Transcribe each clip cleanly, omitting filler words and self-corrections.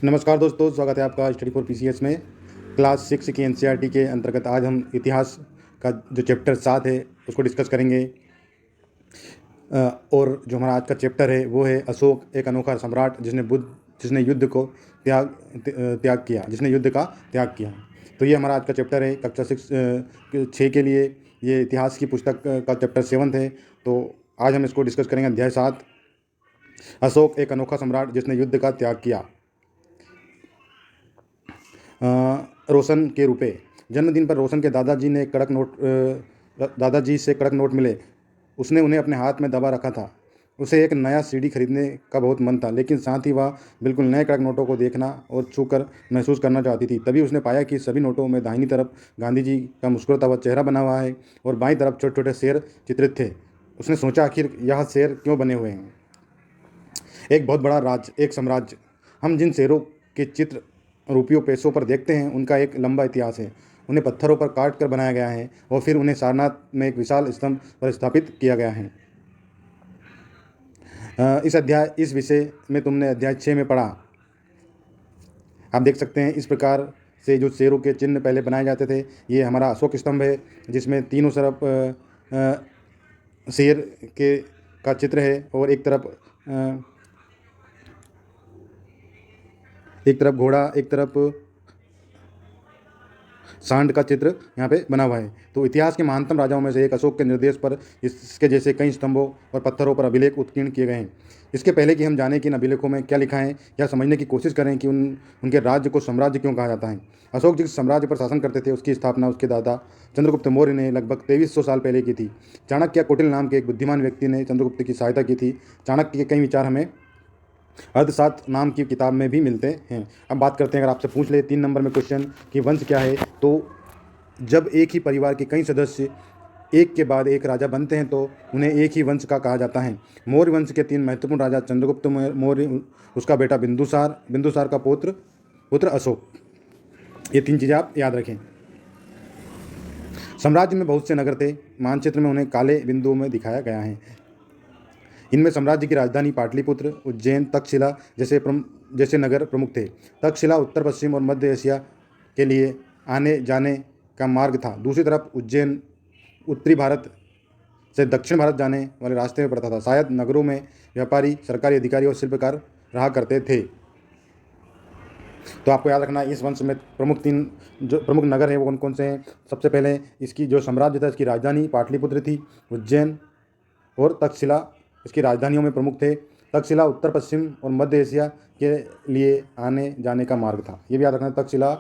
नमस्कार दोस्तों, स्वागत है आपका स्टडी फॉर पीसीएस में। क्लास 6 की एनसीईआरटी के अंतर्गत आज हम इतिहास का जो चैप्टर 7 है उसको डिस्कस करेंगे। और जो हमारा आज का चैप्टर है वो है अशोक, एक अनोखा सम्राट जिसने युद्ध को त्याग त्याग किया जिसने युद्ध का त्याग किया। तो ये हमारा आज का चैप्टर है कक्षा 6 के लिए। ये इतिहास की पुस्तक का चैप्टर 7 है। तो आज हम इसको डिस्कस करेंगे। अध्याय 7, अशोक, एक अनोखा सम्राट जिसने युद्ध का त्याग किया। रोशन के रुपए। जन्मदिन पर रोशन के दादाजी से कड़क नोट मिले। उसने उन्हें अपने हाथ में दबा रखा था। उसे एक नया सीडी खरीदने का बहुत मन था, लेकिन साथ ही वह बिल्कुल नए कड़क नोटों को देखना और छूकर महसूस करना चाहती थी। तभी उसने पाया कि सभी नोटों में दाहिनी तरफ गांधी जी का मुस्कुराता हुआ चेहरा बना हुआ है और बाईं तरफ छोटे छोटे शेर चित्रित थे। उसने सोचा, आखिर यह शेर क्यों बने हुए हैं? एक बहुत बड़ा राज्य, एक साम्राज्य। हम जिन शेरों के चित्र रुपयों पैसों पर देखते हैं उनका एक लंबा इतिहास है। उन्हें पत्थरों पर काट कर बनाया गया है और फिर उन्हें सारनाथ में एक विशाल स्तंभ पर स्थापित किया गया है। इस विषय में तुमने अध्याय 6 में पढ़ा। आप देख सकते हैं इस प्रकार से जो शेरों के चिन्ह पहले बनाए जाते थे, ये हमारा अशोक स्तंभ है जिसमें तीनों तरफ शेर के का चित्र है और एक तरफ घोड़ा, एक तरफ सांड का चित्र यहाँ पे बना हुआ है। तो इतिहास के महानतम राजाओं में से एक अशोक के निर्देश पर इसके जैसे कई स्तंभों और पत्थरों पर अभिलेख उत्कीर्ण किए गए हैं। इसके पहले कि हम जानें कि इन अभिलेखों में क्या लिखा है, या समझने की कोशिश करें कि उनके राज्य को साम्राज्य क्यों कहा जाता है। अशोक जिस साम्राज्य पर शासन करते थे उसकी स्थापना उसके दादा चंद्रगुप्त मौर्य ने लगभग 2300 साल पहले की थी। चाणक्य कुटिल नाम के एक बुद्धिमान व्यक्ति ने चंद्रगुप्त की सहायता की थी। चाणक्य के कई विचार हमें अर्थशास्त्र नाम की किताब में भी मिलते हैं। अब बात करते हैं, अगर आपसे पूछ ले 3 नंबर में क्वेश्चन कि वंश क्या है, तो जब एक ही परिवार के कई सदस्य एक के बाद एक राजा बनते हैं तो उन्हें एक ही वंश का कहा जाता है। मौर्य वंश के 3 महत्वपूर्ण राजा चंद्रगुप्त मौर्य, उसका बेटा बिंदुसार का पुत्र अशोक। ये 3 चीज़ें आप याद रखें। साम्राज्य में बहुत से नगर थे। मानचित्र में उन्हें काले बिंदुओं में दिखाया गया है। इनमें साम्राज्य की राजधानी पाटलिपुत्र, उज्जैन, तक्षशिला जैसे नगर प्रमुख थे। तक्षशिला उत्तर पश्चिम और मध्य एशिया के लिए आने जाने का मार्ग था। दूसरी तरफ उज्जैन उत्तरी भारत से दक्षिण भारत जाने वाले रास्ते में पड़ता था। शायद नगरों में व्यापारी, सरकारी अधिकारी और शिल्पकार रहा करते थे। तो आपको याद रखना, इस वंश में जो प्रमुख नगर हैं वो कौन कौन से हैं। सबसे पहले इसकी जो साम्राज्य था, इसकी राजधानी पाटलिपुत्र थी। उज्जैन और तक्षशिला इसकी राजधानियों में प्रमुख थे। तक्षशिला उत्तर पश्चिम और मध्य एशिया के लिए आने जाने का मार्ग था। ये भी याद रखना। तक्षशिला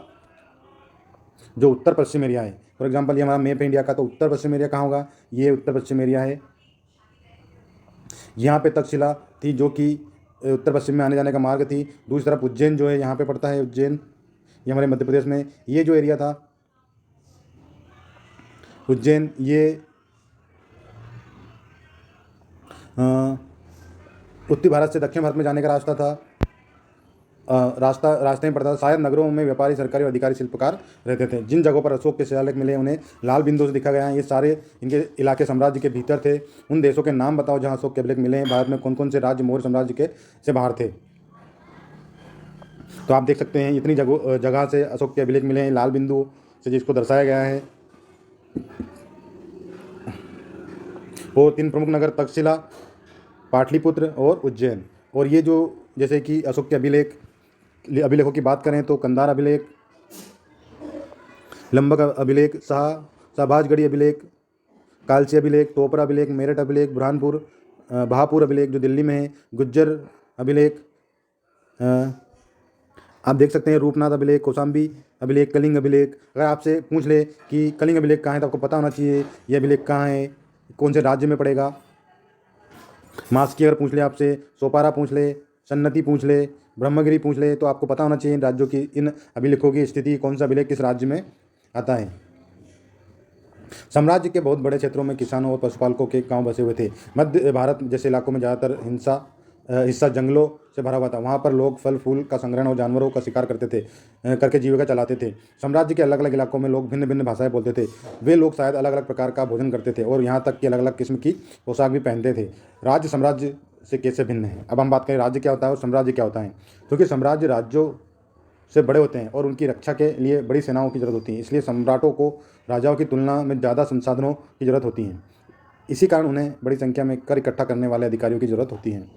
जो उत्तर पश्चिम एरिया है, फॉर एग्जांपल ये हमारा मैप है इंडिया का, तो उत्तर पश्चिम एरिया कहाँ होगा? ये उत्तर पश्चिम एरिया है। यहाँ पे तक्षशिला थी जो कि उत्तर पश्चिम में आने जाने का मार्ग थी। दूसरी तरफ उज्जैन जो है यहाँ पे पड़ता है। उज्जैन ये हमारे मध्य प्रदेश में, ये जो एरिया था उज्जैन, ये उत्तरी भारत से दक्षिण भारत में जाने का रास्ता था। रास्ते में पड़ता था। शायद नगरों में व्यापारी, सरकारी और अधिकारी, शिल्पकार रहते थे। जिन जगहों पर अशोक के शिलालेख मिले उन्हें लाल बिंदु से दिखा गया है। ये सारे इनके इलाके साम्राज्य के भीतर थे। उन देशों के नाम बताओ जहां अशोक के अभिलेख मिले हैं। भारत में कौन कौन से राज्य मौर्य साम्राज्य के से बाहर थे? तो आप देख सकते हैं इतनी जगह से अशोक के अभिलेख मिले हैं लाल बिंदु से, जिसको दर्शाया गया है। और 3 प्रमुख नगर तक्षशिला, पाटलिपुत्र और उज्जैन। और ये जो जैसे कि अशोक के अभिलेखों की बात करें तो कंधार अभिलेख, लंबक अभिलेख, शाहबाजगढ़ी अभिलेख, कालची अभिलेख, टोपरा अभिलेख, मेरठ अभिलेख, बहापुर अभिलेख जो दिल्ली में है, गुज्जर अभिलेख, आप देख सकते हैं रूपनाथ अभिलेख, कौशाम्बी अभिलेख, कलिंग अभिलेख। अगर आपसे पूछ ले कि कलिंग अभिलेख कहाँ है तो आपको पता होना चाहिए ये अभिलेख कहाँ है, कौन से राज्य में पड़ेगा। मास्की अगर पूछ ले आपसे, सोपारा पूछ ले, सन्नति पूछ ले, ब्रह्मगिरी पूछ ले, तो आपको पता होना चाहिए इन राज्यों की, इन अभिलेखों की स्थिति, कौन सा अभिलेख किस राज्य में आता है। साम्राज्य के बहुत बड़े क्षेत्रों में किसानों और पशुपालकों के गांव बसे हुए थे। मध्य भारत जैसे इलाकों में ज़्यादातर हिस्सा जंगलों से भरा हुआ था। वहाँ पर लोग फल फूल का संग्रहण और जानवरों का शिकार करके जीविका चलाते थे। साम्राज्य के अलग अलग इलाकों में लोग भिन्न भिन्न भाषाएं बोलते थे। वे लोग शायद अलग अलग प्रकार का भोजन करते थे और यहाँ तक कि अलग अलग किस्म की पोशाक भी पहनते थे। राज्य साम्राज्य से कैसे भिन्न है? अब हम बात करें राज्य क्या होता है और साम्राज्य क्या होता है। क्योंकि साम्राज्य राज्यों से बड़े होते हैं और उनकी रक्षा के लिए बड़ी सेनाओं की जरूरत होती है। इसलिए सम्राटों को राजाओं की तुलना में ज़्यादा संसाधनों की जरूरत होती है। इसी कारण उन्हें बड़ी संख्या में कर इकट्ठा करने वाले अधिकारियों की जरूरत होती है।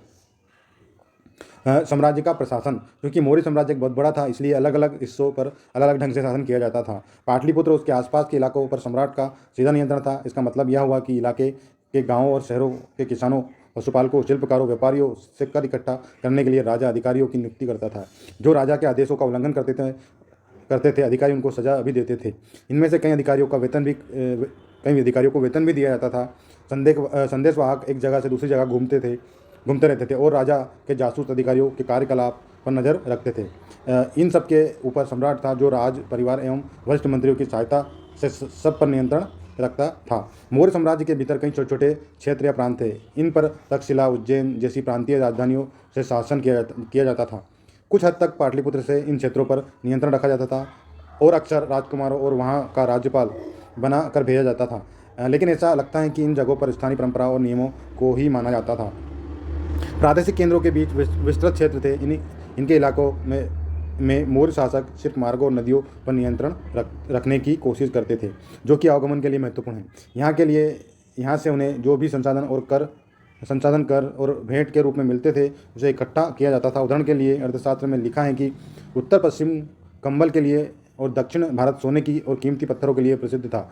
साम्राज्य का प्रशासन, क्योंकि मौर्य साम्राज्य बहुत बड़ा था, इसलिए अलग अलग हिस्सों पर अलग अलग ढंग से शासन किया जाता था। पाटलिपुत्र उसके आसपास के इलाकों पर सम्राट का सीधा नियंत्रण था। इसका मतलब यह हुआ कि इलाके के गांवों और शहरों के किसानों, पशुपालकों, शिल्पकारों, व्यापारियों से कर इकट्ठा करने के लिए राजा अधिकारियों की नियुक्ति करता था। जो राजा के आदेशों का उल्लंघन करते थे अधिकारी उनको सजा भी देते थे। इनमें से कई अधिकारियों को वेतन भी दिया जाता था। संदेशवाहक एक जगह से दूसरी जगह घूमते रहते थे और राजा के जासूस अधिकारियों के कार्यकलाप पर नज़र रखते थे। इन सब के ऊपर सम्राट था, जो राज परिवार एवं वरिष्ठ मंत्रियों की सहायता से सब पर नियंत्रण रखता था। मौर्य साम्राज्य के भीतर कई छोटे छोटे क्षेत्र या प्रांत थे। इन पर तक्षशिला, उज्जैन जैसी प्रांतीय राजधानियों से शासन किया जाता था। कुछ हद तक पाटलिपुत्र से इन क्षेत्रों पर नियंत्रण रखा जाता था और अक्सर राजकुमारों और वहाँ का राज्यपाल बना कर भेजा जाता था। लेकिन ऐसा लगता है कि इन जगहों पर स्थानीय परंपरा और नियमों को ही माना जाता था। प्रादेशिक केंद्रों के बीच विस्तृत क्षेत्र थे। इनके इलाकों में मौर्य शासक सिर्फ मार्गों और नदियों पर नियंत्रण रखने की कोशिश करते थे, जो कि आवागमन के लिए महत्वपूर्ण है। यहाँ से उन्हें जो भी संसाधन कर और भेंट के रूप में मिलते थे, उसे इकट्ठा किया जाता था। उदाहरण के लिए अर्थशास्त्र में लिखा है कि उत्तर पश्चिम कंबल के लिए और दक्षिण भारत सोने की और कीमती पत्थरों के लिए प्रसिद्ध था।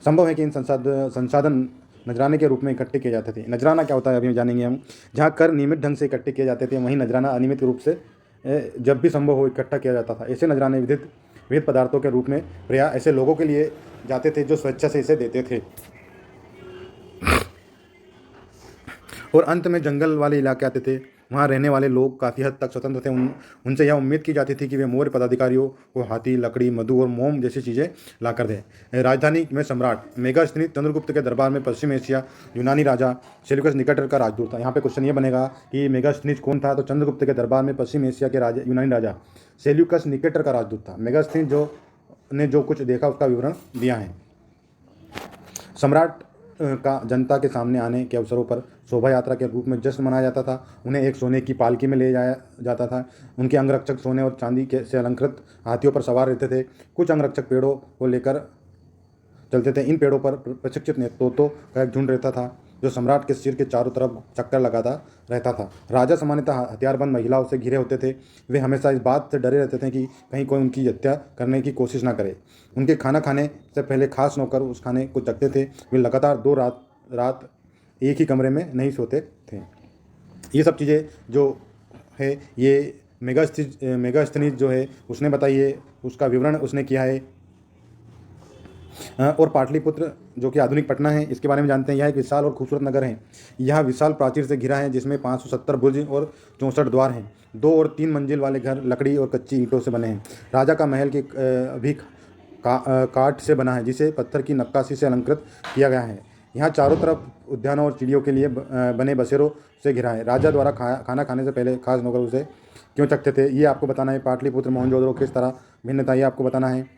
संभव है कि इन संसाधन नजराने के रूप में इकट्ठे किए जाते थे। नजराना क्या होता है अभी जानेंगे हम। जहाँ कर नियमित ढंग से इकट्ठे किए जाते थे, वहीं नजराना अनियमित रूप से जब भी संभव हो इकट्ठा किया जाता था। ऐसे नजराने विविध पदार्थों के रूप में ऐसे लोगों के लिए जाते थे जो स्वेच्छा से इसे देते थे। और अंत में जंगल वाले इलाके आते थे। वहाँ रहने वाले लोग काफ़ी हद तक स्वतंत्र थे। उनसे यह उम्मीद की जाती थी कि वे मौर्य पदाधिकारियों को हाथी, लकड़ी, मधु और मोम जैसी चीज़ें ला कर दें। राजधानी में सम्राट मेगास्थनीज चंद्रगुप्त के दरबार में पश्चिम एशिया यूनानी राजा सेल्यूकस निकेटर का राजदूत था। यहाँ पे क्वेश्चन ये बनेगा कि मेगास्थनीज कौन था, तो चंद्रगुप्त के दरबार में पश्चिम एशिया के राजा यूनानी राजा सेल्यूकस निकेटर का राजदूत था। मेगास्थनीज ने जो कुछ देखा उसका विवरण दिया है। सम्राट का जनता के सामने आने के अवसरों पर शोभा यात्रा के रूप में जश्न मनाया जाता था। उन्हें एक सोने की पालकी में ले जाया जाता था। उनके अंगरक्षक सोने और चांदी से अलंकृत हाथियों पर सवार रहते थे। कुछ अंगरक्षक पेड़ों को लेकर चलते थे। इन पेड़ों पर प्रशिक्षित तोतों का एक झुंड रहता था, जो सम्राट के सिर के चारों तरफ चक्कर लगाता रहता था। राजा सामान्यतः हथियारबंद महिलाओं से घिरे होते थे। वे हमेशा इस बात से डरे रहते थे कि कहीं कोई उनकी हत्या करने की कोशिश ना करे। उनके खाना खाने से पहले खास नौकर उस खाने को चखते थे। वे लगातार 2 रात एक ही कमरे में नहीं सोते थे। ये सब चीज़ें जो है ये मेगास्थनीज जो है उसने बताई है, उसका विवरण उसने किया है। और पाटलिपुत्र जो कि आधुनिक पटना है, इसके बारे में जानते हैं। यह एक विशाल और खूबसूरत नगर है। यह विशाल प्राचीर से घिरा है, जिसमें 570 बुर्ज और 64 द्वार हैं। 2 और 3 मंजिल वाले घर लकड़ी और कच्ची ईंटों से बने हैं। राजा का महल भी काठ से बना है, जिसे पत्थर की नक्काशी से अलंकृत किया गया है। यहाँ चारों तरफ उद्यानों और चिड़ियों के लिए बने बसेरों से घिरा है। राजा द्वारा खाना खाने से पहले खास नौकर उसे क्यों चखते थे, ये आपको बताना है। पाटलिपुत्र मोहनजोदड़ो किस तरह भिन्न था, ये आपको बताना है।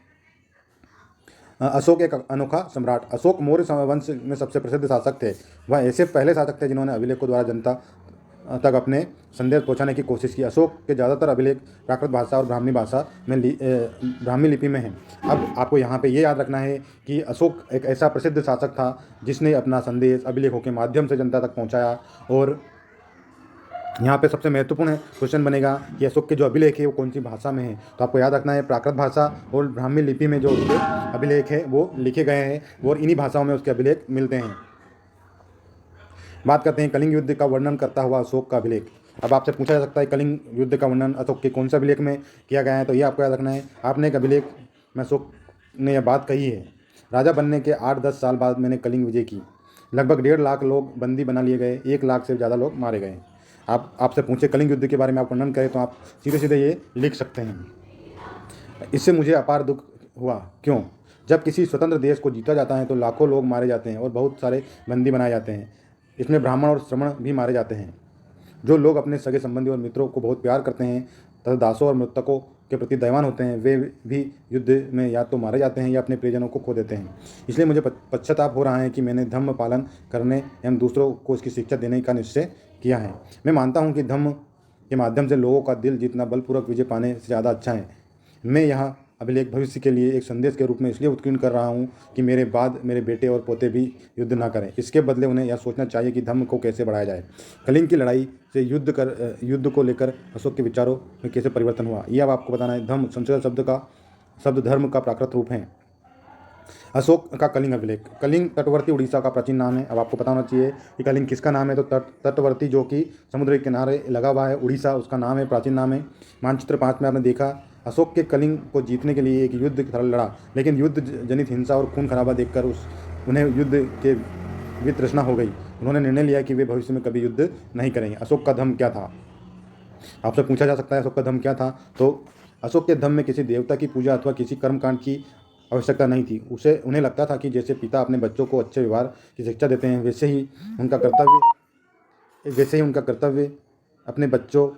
अशोक एक अनोखा सम्राट। अशोक मौर्य वंश में सबसे प्रसिद्ध शासक थे। वह ऐसे पहले शासक थे जिन्होंने अभिलेखों द्वारा जनता तक अपने संदेश पहुंचाने की कोशिश की। अशोक के ज़्यादातर अभिलेख प्राकृत भाषा और ब्राह्मी लिपि में हैं। अब आपको यहाँ पे ये याद रखना है कि अशोक एक ऐसा प्रसिद्ध शासक था जिसने अपना संदेश अभिलेखों के माध्यम से जनता तक पहुँचाया। और यहाँ पे सबसे महत्वपूर्ण क्वेश्चन बनेगा कि अशोक के जो अभिलेख है वो कौन सी भाषा में है, तो आपको याद रखना है प्राकृत भाषा और ब्राह्मी लिपि में जो उसके अभिलेख है वो लिखे गए हैं और इन्हीं भाषाओं में उसके अभिलेख मिलते हैं। बात करते हैं कलिंग युद्ध का वर्णन करता हुआ अशोक का अभिलेख। अब आपसे पूछा जा सकता है कलिंग युद्ध का वर्णन अशोक के कौन से अभिलेख में किया गया है, तो ये आपको याद रखना है। आपने एक अभिलेख में अशोक ने यह बात कही है, राजा बनने के 8-10 साल बाद मैंने कलिंग विजय की। लगभग 1.5 लाख लोग बंदी बना लिए गए, 1 लाख से ज़्यादा लोग मारे गए। आपसे पूछे कलिंग युद्ध के बारे में आप वर्णन करें तो आप सीधे सीधे ये लिख सकते हैं। इससे मुझे अपार दुख हुआ। क्यों? जब किसी स्वतंत्र देश को जीता जाता है तो लाखों लोग मारे जाते हैं और बहुत सारे बंदी बनाए जाते हैं। इसमें ब्राह्मण और श्रमण भी मारे जाते हैं। जो लोग अपने सगे संबंधी और मित्रों को बहुत प्यार करते हैं तथा दासों और मृतकों के प्रति दयावान होते हैं, वे भी युद्ध में या तो मारे जाते हैं या अपने प्रियजनों को खो देते हैं। इसलिए मुझे पश्चाताप हो रहा है कि मैंने धर्म पालन करने एवं दूसरों को इसकी शिक्षा देने का निश्चय किया है। मैं मानता हूँ कि धर्म के माध्यम से लोगों का दिल जीतना बलपूर्वक विजय पाने से ज़्यादा अच्छा है। मैं यह अभिलेख भविष्य के लिए एक संदेश के रूप में इसलिए उत्कीर्ण कर रहा हूँ कि मेरे बाद मेरे बेटे और पोते भी युद्ध ना करें। इसके बदले उन्हें यह सोचना चाहिए कि धर्म को कैसे बढ़ाया जाए। कलिंग की लड़ाई से युद्ध को लेकर अशोक के विचारों में कैसे परिवर्तन हुआ, यह अब आपको बताना है। धम्म संस्कृत शब्द धर्म का प्राकृत रूप है। अशोक का कलिंग अभिलेख। कलिंग तटवर्ती उड़ीसा का प्राचीन नाम है। अब आपको पता होना चाहिए कि कलिंग किसका नाम है, तो तटवर्ती जो कि समुद्र के किनारे लगा हुआ है उड़ीसा, उसका नाम है, प्राचीन नाम है। मानचित्र 5 में आपने देखा अशोक के कलिंग को जीतने के लिए एक युद्ध की तरह लड़ा, लेकिन युद्ध जनित हिंसा और खून खराबा देखकर उन्हें युद्ध के वितृष्णा हो गई। उन्होंने निर्णय लिया कि वे भविष्य में कभी युद्ध नहीं करेंगे। अशोक का धर्म क्या था, आपसे पूछा जा सकता है अशोक का धर्म क्या था। तो अशोक के धर्म में किसी देवता की पूजा अथवा किसी कर्मकांड की आवश्यकता नहीं थी। उन्हें लगता था कि जैसे पिता अपने बच्चों को अच्छे व्यवहार की शिक्षा देते हैं, वैसे ही उनका कर्तव्य अपने बच्चों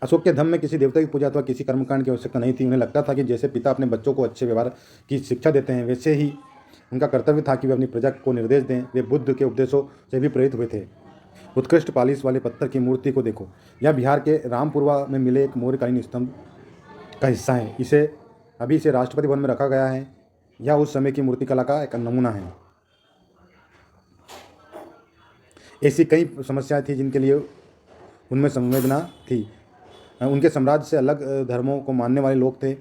अशोक के धर्म में किसी देवता की पूजा अथवा किसी कर्मकांड की आवश्यकता नहीं थी। उन्हें लगता था कि जैसे पिता अपने बच्चों को अच्छे व्यवहार की शिक्षा देते हैं, वैसे ही उनका कर्तव्य था कि वे अपनी प्रजा को निर्देश दें। वे बुद्ध के उपदेशों से भी प्रेरित हुए थे। उत्कृष्ट पालिश वाले पत्थर की मूर्ति को देखो, यह बिहार के रामपुरवा में मिले एक मौर्यकालीन स्तंभ का हिस्सा है। इसे राष्ट्रपति भवन में रखा गया है। यह उस समय की मूर्ति कला का एक नमूना है। ऐसी कई समस्याएं थी जिनके लिए उनमें संवेदना थी। उनके साम्राज्य से अलग धर्मों को मानने वाले लोग थे।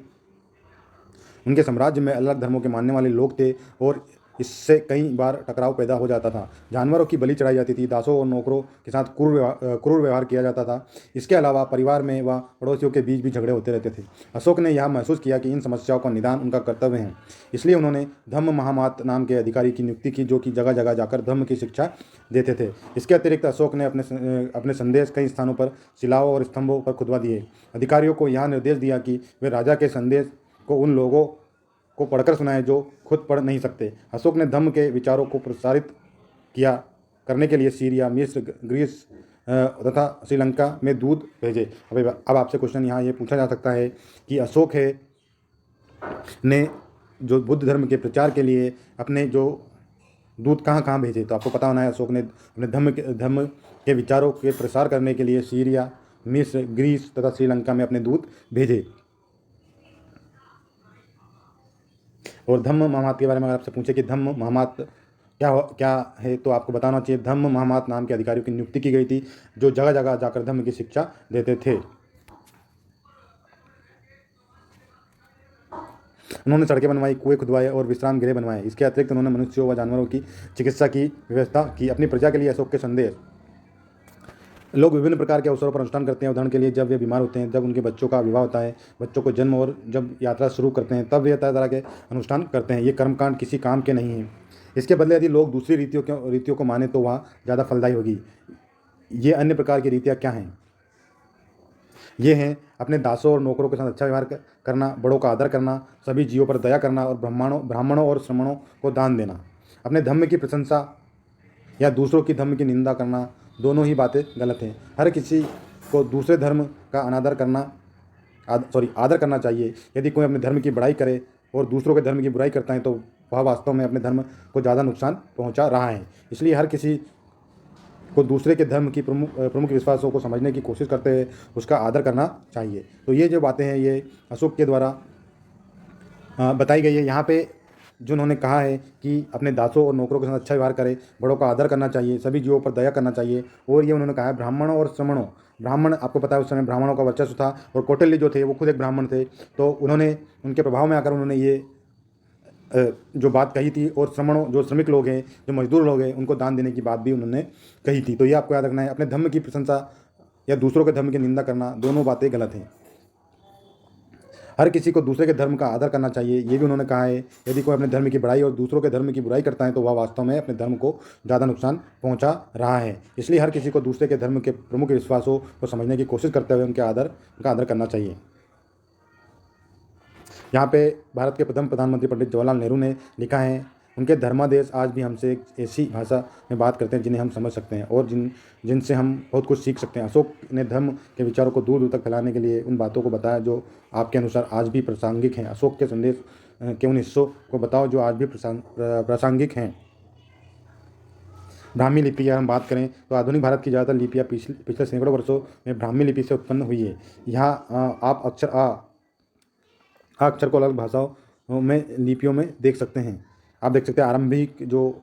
उनके साम्राज्य में अलग धर्मों के मानने वाले लोग थे और इससे कई बार टकराव पैदा हो जाता था। जानवरों की बलि चढ़ाई जाती थी। दासों और नौकरों के साथ क्रूर व्यवहार किया जाता था। इसके अलावा परिवार में व पड़ोसियों के बीच भी झगड़े होते रहते थे। अशोक ने यह महसूस किया कि इन समस्याओं का निदान उनका कर्तव्य है। इसलिए उन्होंने धम्म महामात नाम के अधिकारी की नियुक्ति की, जो कि जगह जगह जाकर धम्म की शिक्षा देते थे। इसके अतिरिक्त अशोक ने अपने संदेश कई स्थानों पर शिलाओं और स्तंभों पर खुदवा दिए। अधिकारियों को यह निर्देश दिया कि वे राजा के संदेश को उन लोगों को पढ़कर सुनाए जो खुद पढ़ नहीं सकते। अशोक ने धम्म के विचारों को प्रसारित करने के लिए सीरिया, मिस्र, ग्रीस तथा श्रीलंका में दूत भेजे। अब आपसे क्वेश्चन यहाँ ये पूछा जा सकता है कि अशोक ने जो बुद्ध धर्म के प्रचार के लिए अपने जो दूत कहाँ कहाँ भेजे, तो आपको पता होना है अशोक ने अपने धर्म के विचारों के प्रसार करने के लिए सीरिया, मिस्र, ग्रीस तथा श्रीलंका में अपने दूत भेजे। और धम्म महामात के बारे में अगर आपसे पूछे कि धम्म महामात क्या है, तो आपको बताना चाहिए धम्म महामात नाम के अधिकारियों की नियुक्ति की गई थी, जो जगह जगह जाकर धम्म की शिक्षा देते थे। उन्होंने सड़कें बनवाई, कुएं खुदवाए और विश्राम गृह बनवाए। इसके अतिरिक्त उन्होंने मनुष्यों व जानवरों की चिकित्सा की व्यवस्था की। अपनी प्रजा के लिए अशोक के संदेश। लोग विभिन्न प्रकार के अवसरों पर अनुष्ठान करते हैं। उदाहरण के लिए जब वे बीमार होते हैं, जब उनके बच्चों का विवाह होता है, बच्चों को जन्म, और जब यात्रा शुरू करते हैं, तब वे तरह तरह के अनुष्ठान करते हैं। ये कर्मकांड किसी काम के नहीं हैं। इसके बदले यदि लोग दूसरी रीतियों को माने तो वह ज़्यादा फलदायी होगी। ये अन्य प्रकार की रीतियाँ क्या हैं? ये हैं अपने दासों और नौकरों के साथ अच्छा व्यवहार करना, बड़ों का आदर करना, सभी जीवों पर दया करना और ब्राह्मणों और श्रमणों को दान देना। अपने धर्म की प्रशंसा या दूसरों की धर्म की निंदा करना, दोनों ही बातें गलत हैं। हर किसी को दूसरे धर्म का आदर करना चाहिए। यदि कोई अपने धर्म की बड़ाई करे और दूसरों के धर्म की बुराई करता है तो वह वास्तव में अपने धर्म को ज़्यादा नुकसान पहुंचा रहा है। इसलिए हर किसी को दूसरे के धर्म की प्रमुख विश्वासों को समझने की कोशिश करते हुए उसका आदर करना चाहिए। तो ये जो बातें हैं ये अशोक के द्वारा बताई गई है। यहाँ पे जो उन्होंने कहा है कि अपने दासों और नौकरों के साथ अच्छा व्यवहार करें, बड़ों का आदर करना चाहिए, सभी जीवों पर दया करना चाहिए। और ये उन्होंने कहा है ब्राह्मणों और श्रमणों। ब्राह्मण, आपको पता है उस समय ब्राह्मणों का वर्चस्व था और कौटिल्य जो थे वो खुद एक ब्राह्मण थे। तो उन्होंने उनके प्रभाव में आकर उन्होंने ये जो बात कही थी। और श्रमणों, जो श्रमिक लोग हैं, जो मजदूर लोग हैं, उनको दान देने की बात भी उन्होंने कही थी। तो ये आपको याद रखना है। अपने धर्म की प्रशंसा या दूसरों के धर्म की निंदा करना, दोनों बातें गलत हैं। हर किसी को दूसरे के धर्म का आदर करना चाहिए, ये भी उन्होंने कहा है। यदि कोई अपने धर्म की बड़ाई और दूसरों के धर्म की बुराई करता है तो वह वास्तव में अपने धर्म को ज़्यादा नुकसान पहुंचा रहा है। इसलिए हर किसी को दूसरे के धर्म के प्रमुख विश्वासों को समझने की कोशिश करते हुए उनका आदर करना चाहिए। यहाँ पे भारत के प्रथम प्रधानमंत्री पंडित जवाहरलाल नेहरू ने लिखा है, उनके धर्मादेश आज भी हमसे एक ऐसी भाषा में बात करते हैं जिन्हें हम समझ सकते हैं और जिनसे हम बहुत कुछ सीख सकते हैं। अशोक ने धर्म के विचारों को दूर दूर तक फैलाने के लिए उन बातों को बताया जो आपके अनुसार आज भी प्रासंगिक हैं। अशोक के संदेश के उन हिस्सों को बताओ जो आज भी प्रासंगिक हैं। ब्राह्मी लिपि की अगर हम बात करें तो आधुनिक भारत की ज़्यादातर लिपियाँ पिछले सैकड़ों वर्षों में ब्राह्मी लिपि से उत्पन्न हुई है। यहाँ आप अक्षर आ अक्षर को अलग भाषाओं में लिपियों में देख सकते हैं। आप देख सकते हैं आरंभिक जो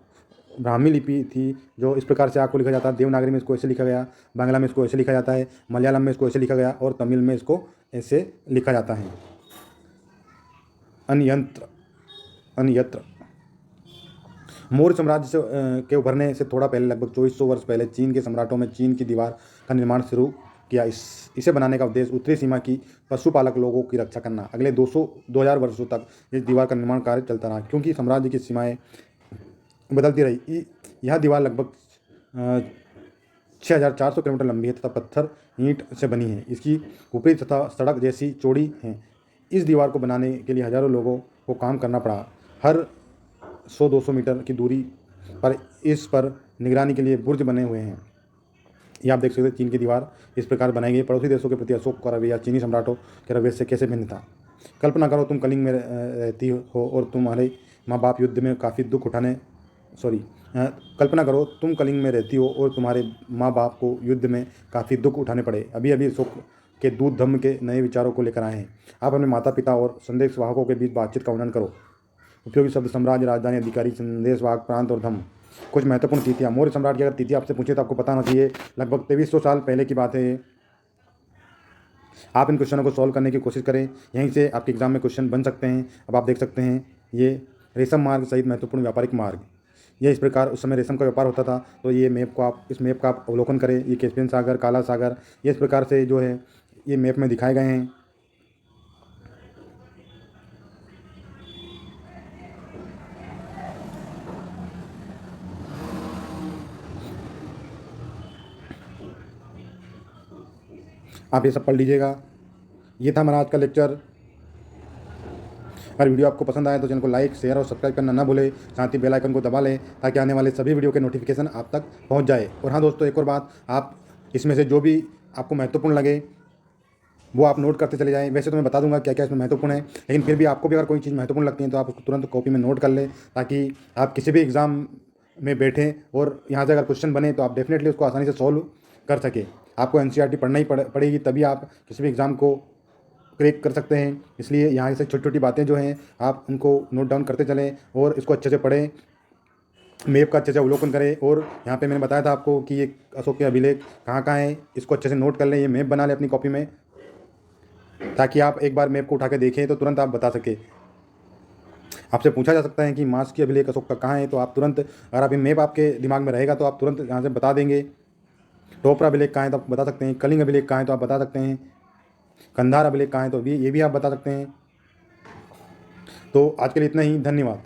ब्राह्मी लिपि थी, जो इस प्रकार से आ को लिखा जाता है। देवनागरी में इसको ऐसे लिखा गया, बांग्ला में इसको ऐसे लिखा जाता है, मलयालम में इसको ऐसे लिखा गया और तमिल में इसको ऐसे लिखा जाता है। अन्यंत्र अन्यत्र मौर्य साम्राज्य से के उभरने से थोड़ा पहले, लगभग 2400 वर्ष पहले, चीन के सम्राटों में चीन की दीवार का निर्माण शुरू किया। इसे बनाने का उद्देश्य उत्तरी सीमा की पशुपालक लोगों की रक्षा करना। अगले 2000 वर्षों तक इस दीवार का निर्माण कार्य चलता रहा, क्योंकि साम्राज्य की सीमाएं बदलती रही। यह दीवार लगभग 6400 किलोमीटर लंबी है तथा पत्थर ईंट से बनी है। इसकी ऊपरी तथा सड़क जैसी चौड़ी है। इस दीवार को बनाने के लिए हजारों लोगों को काम करना पड़ा। हर 100-200 मीटर की दूरी पर इस पर निगरानी के लिए बुर्ज बने हुए हैं। ये आप देख सकते हैं चीन की दीवार इस प्रकार बनाई गई। पड़ोसी देशों के प्रति अशोक का रवैया चीनी सम्राटों के रवैये से कैसे भिन्न था। कल्पना करो तुम कलिंग में रहती हो और तुम्हारे माँ बाप युद्ध में काफ़ी दुख उठाने कल्पना करो तुम कलिंग में रहती हो और तुम्हारे माँ बाप को युद्ध में काफ़ी दुख उठाने पड़े। अभी अभी अशोक के दूत धम्म के नए विचारों को लेकर आए हैं। आप अपने माता पिता और संदेश वाहकों के बीच बातचीत का वर्णन करो। उपयोगी शब्द साम्राज्य, राजधानी, अधिकारी, संदेश वाहक, प्रांत और धम्म। कुछ महत्वपूर्ण तिथियाँ। मौर्य सम्राट की अगर तिथि आपसे पूछे तो आपको पता होना चाहिए, लगभग 2300 साल पहले की बात है। आप इन क्वेश्चनों को सॉल्व करने की कोशिश करें, यहीं से आपके एग्जाम में क्वेश्चन बन सकते हैं। अब आप देख सकते हैं ये रेशम मार्ग सहित महत्वपूर्ण व्यापारिक मार्ग। ये इस प्रकार उस समय रेशम का व्यापार होता था। तो ये मैप को आप इस मैप का आप अवलोकन करें। ये कैस्पियन सागर, काला सागर, ये इस प्रकार से जो है ये मैप में दिखाए गए हैं। आप ये सब पढ़ लीजिएगा। ये था हमारा आज का लेक्चर। अगर वीडियो आपको पसंद आए तो चैनल को लाइक, शेयर और सब्सक्राइब करना ना भूलें। साथ ही बेल आइकन को दबा लें ताकि आने वाले सभी वीडियो के नोटिफिकेशन आप तक पहुंच जाए। और हाँ दोस्तों, एक और बात, आप इसमें से जो भी आपको महत्वपूर्ण लगे वो आप नोट करते चले जाएं। वैसे तो मैं बता दूंगा क्या क्या इसमें महत्वपूर्ण है, लेकिन फिर भी आपको भी अगर कोई चीज़ महत्वपूर्ण लगती है तो आप उसको तुरंत कॉपी में नोट कर लें, ताकि आप किसी भी एग्ज़ाम में बैठें और यहाँ से अगर क्वेश्चन बने तो आप डेफिनेटली उसको आसानी से सॉल्व कर सकें। आपको एनसीईआरटी पढ़ना ही पड़ेगी, तभी आप किसी भी एग्ज़ाम को क्रैक कर सकते हैं। इसलिए यहाँ से छोटी छोटी बातें जो हैं आप उनको नोट डाउन करते चलें और इसको अच्छे से पढ़ें, मैप का अच्छे से अवलोकन करें। और यहाँ पे मैंने बताया था आपको कि ये अशोक के अभिलेख कहाँ कहाँ हैं, इसको अच्छे से नोट कर लें। ये मैप बना लें अपनी कॉपी में, ताकि आप एक बार मैप को उठा के देखें तो तुरंत आप बता सकें। आपसे पूछा जा सकता है कि मास्की अभिलेख अशोक का कहाँ है, तो आप तुरंत, अगर आप ये मैप आपके दिमाग में रहेगा तो आप तुरंत यहाँ से बता देंगे। टोपरा अभिलेख कहाँ है तो आप बता सकते हैं। कलिंग अभिलेख कहाँ है तो आप बता सकते हैं। कंधार अभिलेख कहाँ है तो ये भी आप बता सकते हैं। तो आज के लिए इतना ही। धन्यवाद।